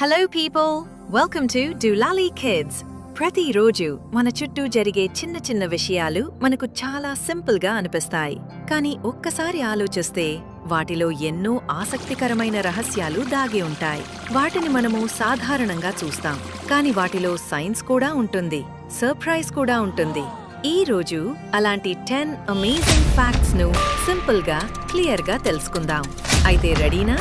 Hello people, welcome to Dulali kids. ప్రతిరోజు మన చుట్టూ జరిగే చిన్న చిన్న విషయాలు మనకు చాలా సింపుల్గా అనిపిస్తాయి. కానీ ఒక్కసారి ఆలోచిస్తే వాటిలో ఎన్నో ఆసక్తికరమైన రహస్యాలు దాగి ఉంటాయి. వాటిని మనము సాధారణంగా చూస్తాం, కానీ వాటిలో సైన్స్ కూడా ఉంటుంది, సర్ప్రైజ్ కూడా ఉంటుంది. ఈ రోజు అలాంటి 10 అమేజింగ్ ఫ్యాక్ట్స్ ను సింపుల్ గా క్లియర్ గా తెలుసుకుందాం. అయితే రెడీనా?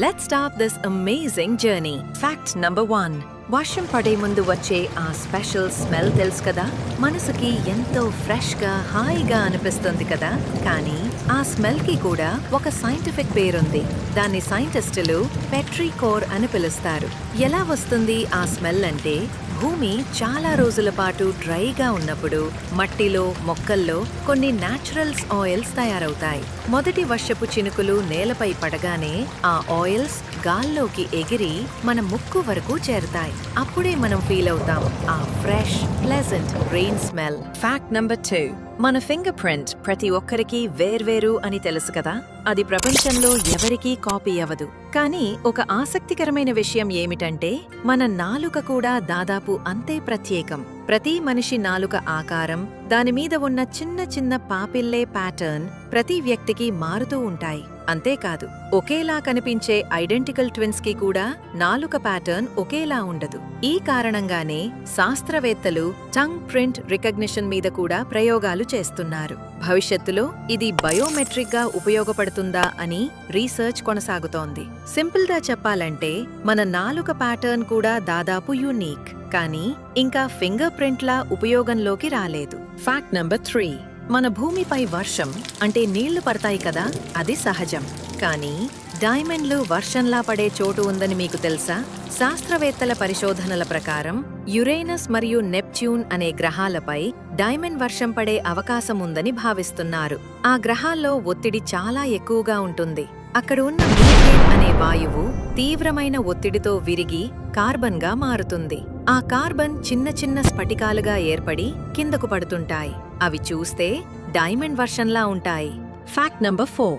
Let's start this amazing journey. Fact number 1. వర్షం పడే ముందు వచ్చే ఆ స్పెషల్ స్మెల్ తెలుసు కదా, మనసుకి ఎంతో ఫ్రెష్ గా హాయిగా అనిపిస్తుంది కదా. కానీ ఆ స్మెల్ కి కూడా ఒక సైంటిఫిక్ పేరుంది. దాన్ని సైంటిస్టులు పెట్రికోర్ అని పిలుస్తారు. ఎలా వస్తుంది ఆ స్మెల్ అంటే, భూమి చాలా రోజుల పాటు డ్రైగా ఉన్నప్పుడు మట్టిలో, మొక్కల్లో కొన్ని న్యాచురల్స్ ఆయిల్స్ తయారవుతాయి. మొదటి వర్షపు చినుకులు నేలపై పడగానే ఆ ఆయిల్స్ గాల్లోకి ఎగిరి మన ముక్కు వరకు చేరుతాయి. అప్పుడే మనం ఫీల్ అవుతాం ఆ fresh, pleasant rain smell. Fact number 2. మన ఫింగర్ ప్రింట్ ప్రతి ఒక్కరికి వేర్వేరు అని తెలుసు కదా. అది ప్రపంచంలో ఎవరికీ కాపీ అవ్వదు. కానీ ఒక ఆసక్తికరమైన విషయం ఏమిటంటే, మన నాలుక కూడా దాదాపు అంతే ప్రత్యేకం. ప్రతి మనిషి నాలుక ఆకారం, దానిమీద ఉన్న చిన్న చిన్న పాపిల్లే ప్యాటర్న్ ప్రతి వ్యక్తికి మారుతూ ఉంటాయి. అంతేకాదు, ఒకేలా కనిపించే ఐడెంటికల్ ట్విన్స్ కి కూడా నాలుక ప్యాటర్న్ ఒకేలా ఉండదు. ఈ కారణంగానే శాస్త్రవేత్తలు టంగ్ ప్రింట్ రికగ్నిషన్ మీద కూడా ప్రయోగాలు చేస్తున్నారు. భవిష్యత్తులో ఇది బయోమెట్రిక్ గా ఉపయోగపడుతుందా అని రీసెర్చ్ కొనసాగుతోంది. సింపుల్ గా చెప్పాలంటే, మన నాలుక ప్యాటర్న్ కూడా దాదాపు యూనిక్, కానీ ఇంకా ఫింగర్ ప్రింట్లా ఉపయోగంలోకి రాలేదు. Fact number 3. మన భూమిపై వర్షం అంటే నీళ్లు పడతాయి కదా, అది సహజం. కానీ డైమండ్లు వర్షంలా పడే చోటు ఉందని మీకు తెలుసా? శాస్త్రవేత్తల పరిశోధనల ప్రకారం యురేనస్ మరియు నెప్ట్యూన్ అనే గ్రహాలపై డైమండ్ వర్షం పడే అవకాశం ఉందని భావిస్తున్నారు. ఆ గ్రహాల్లో ఒత్తిడి చాలా ఎక్కువగా ఉంటుంది. అక్కడ ఉన్న మీథేన్ అనే వాయువు తీవ్రమైన ఒత్తిడితో విరిగి కార్బన్ గా మారుతుంది. ఆ కార్బన్ చిన్న చిన్న స్ఫటికాలుగా ఏర్పడి కిందకు పడుతుంటాయి. అవి చూస్తే డైమండ్ వర్షంలా ఉంటాయి. Fact number 4.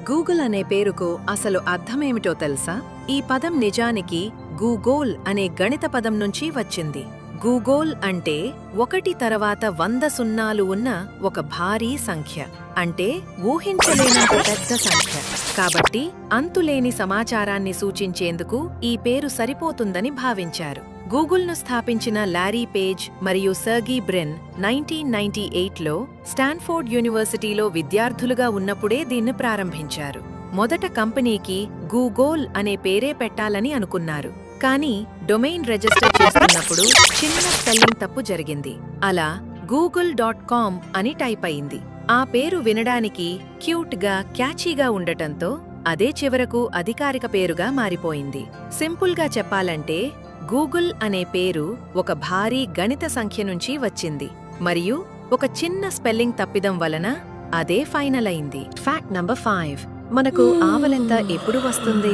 గూగుల్ అనే పేరుకు అసలు అర్థమేమిటో తెలుసా? ఈ పదం నిజానికి గూగోల్ అనే గణిత పదం నుంచి వచ్చింది. గూగోల్ అంటే 1 తర్వాత 100 సున్నాలు ఉన్న ఒక భారీ సంఖ్య, అంటే ఊహించలేనంత పెద్ద సంఖ్య. కాబట్టి అంతులేని సమాచారాన్ని సూచించేందుకు ఈ పేరు సరిపోతుందని భావించారు. గూగుల్ను స్థాపించిన లారీ పేజ్ మరియు సర్గీ బ్రిన్ 1998లో స్టాన్ఫోర్డ్ యూనివర్సిటీలో విద్యార్థులుగా ఉన్నప్పుడే దీన్ని ప్రారంభించారు. మొదట కంపెనీకి గూగోల్ అనే పేరే పెట్టాలని అనుకున్నారు. కానీ డొమైన్ రిజిస్టర్ చేస్తున్నప్పుడు చిన్న స్పెల్లింగ్ తప్పు జరిగింది. అలా google.com అని టైప్ అయింది. ఆ పేరు వినడానికి క్యూట్ గా, క్యాచీగా ఉండటంతో అదే చివరకు అధికారిక పేరుగా మారిపోయింది. సింపుల్ గా చెప్పాలంటే, గూగుల్ అనే పేరు ఒక భారీ గణిత సంఖ్య నుంచి వచ్చింది, మరియు ఒక చిన్న స్పెల్లింగ్ తప్పిదం వలన అదే ఫైనల్ అయింది. Fact number 5. మనకు ఆవలింత ఎప్పుడు వస్తుంది?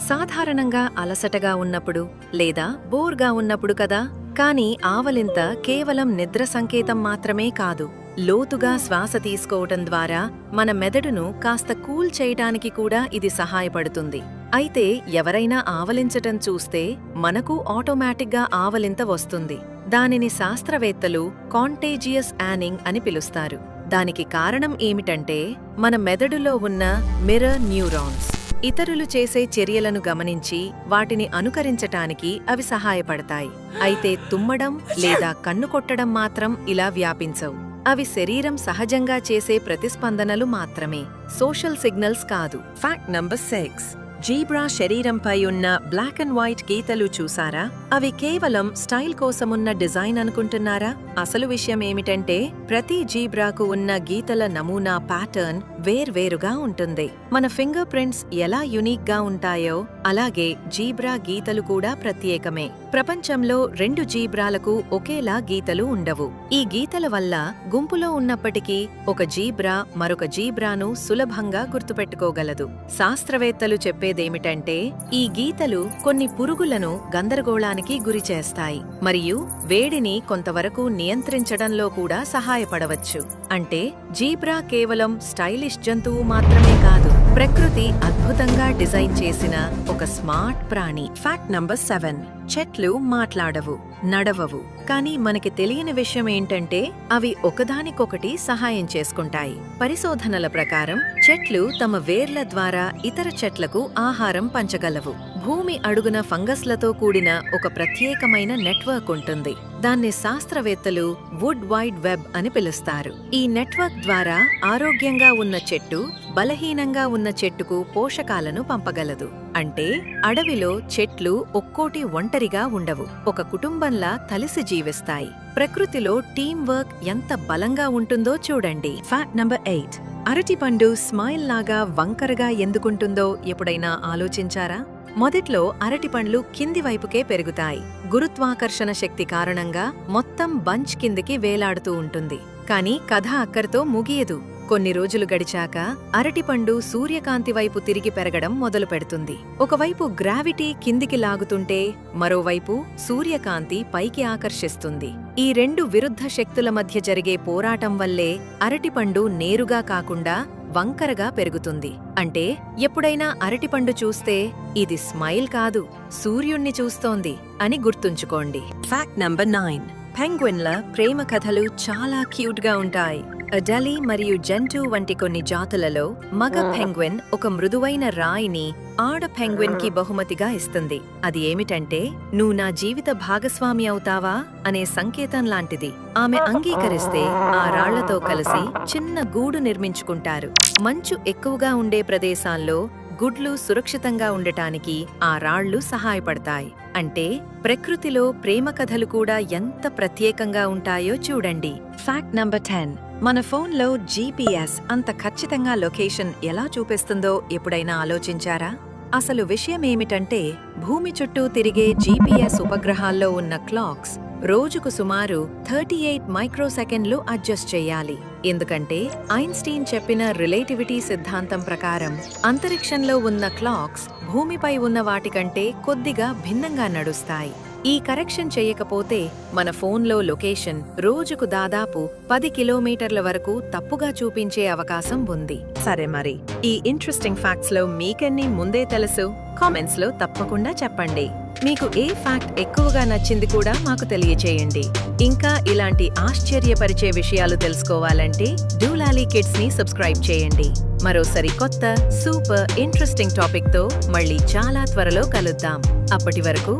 సాధారణంగా అలసటగా ఉన్నప్పుడు లేదా బోర్గా ఉన్నప్పుడు కదా. కానీ ఆవలింత కేవలం నిద్ర సంకేతం మాత్రమే కాదు. లోతుగా శ్వాస తీసుకోవటం ద్వారా మన మెదడును కాస్త కూల్ చేయటానికి కూడా ఇది సహాయపడుతుంది. అయితే ఎవరైనా ఆవలించటం చూస్తే మనకు ఆటోమేటిక్గా ఆవలింత వస్తుంది. దానిని శాస్త్రవేత్తలు కాంటేజియస్ యానింగ్ అని పిలుస్తారు. దానికి కారణం ఏమిటంటే, మన మెదడులో ఉన్న మిర్రర్ న్యూరాన్స్ ఇతరులు చేసే చర్యలను గమనించి వాటిని అనుకరించటానికి అవి సహాయపడతాయి. అయితే తుమ్మడం లేదా కన్ను కొట్టడం మాత్రం ఇలా వ్యాపించవు. అవి శరీరం సహజంగా చేసే ప్రతిస్పందనలు మాత్రమే, సోషల్ సిగ్నల్స్ కాదు. Fact number 6. జీబ్రా శరీరంపై ఉన్న బ్లాక్ అండ్ వైట్ గీతలు చూసారా? అవి కేవలం స్టైల్ కోసమున్న డిజైన్ అనుకుంటున్నారా? అసలు విషయం ఏమిటంటే, ప్రతి జీబ్రాకు ఉన్న గీతల నమూనా ప్యాటర్న్ వేర్వేరుగా ఉంటుంది. మన ఫింగర్ ప్రింట్స్ ఎలా యునిక్ గా ఉంటాయో అలాగే జీబ్రా గీతలు కూడా ప్రత్యేకమే. ప్రపంచంలో 2 జీబ్రాలకు ఒకేలా గీతలు ఉండవు. ఈ గీతల వల్ల గుంపులో ఉన్నప్పటికీ ఒక జీబ్రా మరొక జీబ్రాను సులభంగా గుర్తుపెట్టుకోగలదు. శాస్త్రవేత్తలు చెప్పేదేమిటంటే, ఈ గీతలు కొన్ని పురుగులను గందరగోళానికి గురిచేస్తాయి మరియు వేడిని కొంతవరకు నియంత్రించడంలో కూడా సహాయపడవచ్చు. అంటే జీబ్రా కేవలం స్టైలిష్ జంతువు మాత్రమే కాదు, ప్రకృతి అద్భుతంగా డిజైన్ చేసిన ఒక స్మార్ట్ ప్రాణి. Fact number 7. చెట్లు మాట్లాడవు, నడవవు. కానీ మనకి తెలియని విషయం ఏంటంటే అవి ఒకదానికొకటి సహాయం చేసుకుంటాయి. పరిశోధనల ప్రకారం చెట్లు తమ వేర్ల ద్వారా ఇతర చెట్లకు ఆహారం పంచగలవు. భూమి అడుగున ఫంగస్లతో కూడిన ఒక ప్రత్యేకమైన నెట్వర్క్ ఉంటుంది. దాన్ని శాస్త్రవేత్తలు వుడ్ వైడ్ వెబ్ అని పిలుస్తారు. ఈ నెట్వర్క్ ద్వారా ఆరోగ్యంగా ఉన్న చెట్టు బలహీనంగా ఉన్న చెట్టుకు పోషకాలను పంపగలదు. అంటే అడవిలో చెట్లు ఒక్కోటి ఒంటరిగా ఉండవు, ఒక కుటుంబంలా కలిసి జీవిస్తాయి. ప్రకృతిలో టీం వర్క్ ఎంత బలంగా ఉంటుందో చూడండి. Fact number 8. అరటిపండు స్మైల్ లాగా వంకరగా ఎందుకుంటుందో ఎప్పుడైనా ఆలోచించారా? మొదట్లో అరటిపండ్లు కింది వైపుకే పెరుగుతాయి. గురుత్వాకర్షణ శక్తి కారణంగా మొత్తం బంచ్ కిందికి వేలాడుతూ ఉంటుంది. కానీ కథ అక్కడితో ముగియదు. కొన్ని రోజులు గడిచాక అరటిపండు సూర్యకాంతి వైపు తిరిగి పెరగడం మొదలుపెడుతుంది. ఒకవైపు గ్రావిటీ కిందికి లాగుతుంటే మరోవైపు సూర్యకాంతి పైకి ఆకర్షిస్తుంది. ఈ రెండు విరుద్ధ శక్తుల మధ్య జరిగే పోరాటం వల్లే అరటిపండు నేరుగా కాకుండా వంకరగా పెరుగుతుంది. అంటే ఎప్పుడైనా అరటిపండు చూస్తే ఇది స్మైల్ కాదు, సూర్యుణ్ణి చూస్తోంది అని గుర్తుంచుకోండి. Fact number 9. పెంగ్విన్ల ప్రేమ కథలు చాలా క్యూట్గా ఉంటాయి. అడెలి మరియు జంటు వంటి కొన్ని జాతులలో మగ పెంగ్విన్ ఒక మృదువైన రాయిని ఆడ పెంగ్విన్ కి బహుమతిగా ఇస్తుంది. అది ఏమిటంటే, నువ్వు నా జీవిత భాగస్వామి అవుతావా అనే సంకేతం లాంటిది. ఆమె అంగీకరిస్తే ఆ రాళ్లతో కలిసి చిన్న గూడు నిర్మించుకుంటారు. మంచు ఎక్కువగా ఉండే ప్రదేశాల్లో గుడ్లు సురక్షితంగా ఉండటానికి ఆ రాళ్లు సహాయపడతాయి. అంటే ప్రకృతిలో ప్రేమ కథలు కూడా ఎంత ప్రత్యేకంగా ఉంటాయో చూడండి. Fact number 10. మన ఫోన్లో GPS అంత ఖచ్చితంగా లొకేషన్ ఎలా చూపిస్తుందో ఎప్పుడైనా ఆలోచించారా? అసలు విషయమేమిటంటే, భూమి చుట్టూ తిరిగే GPS ఉపగ్రహాల్లో ఉన్న క్లాక్స్ రోజుకు సుమారు 38 మైక్రోసెకండ్లు అడ్జస్ట్ చెయ్యాలి. ఎందుకంటే ఐన్స్టీన్ చెప్పిన రిలేటివిటీ సిద్ధాంతం ప్రకారం అంతరిక్షంలో ఉన్న క్లాక్స్ భూమిపై ఉన్న వాటికంటే కొద్దిగా భిన్నంగా నడుస్తాయి. ఈ కరెక్షన్ చెయ్యకపోతే మన ఫోన్లో లొకేషన్ రోజుకు దాదాపు 10 కిలోమీటర్ల వరకు తప్పుగా చూపించే అవకాశం ఉంది. సరే, మరి ఈ ఇంట్రెస్టింగ్ ఫ్యాక్ట్స్ లో మీకెన్ని ముందే తెలుసు? కామెంట్స్ లో తప్పకుండా చెప్పండి. మీకు ఏ ఫ్యాక్ట్ ఎక్కువగా నచ్చింది కూడా మాకు తెలియచేయండి. ఇంకా ఇలాంటి ఆశ్చర్యపరిచే విషయాలు తెలుసుకోవాలంటే డూలాలీ కిడ్స్ ని సబ్స్క్రైబ్ చేయండి. మరో సరికొత్త సూపర్ ఇంట్రెస్టింగ్ టాపిక్ తో మళ్ళీ చాలా త్వరలో కలుద్దాం. అప్పటి వరకు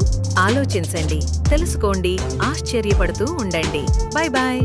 ఆలోచించండి, తెలుసుకోండి, ఆశ్చర్యపడుతూ ఉండండి. Bye bye.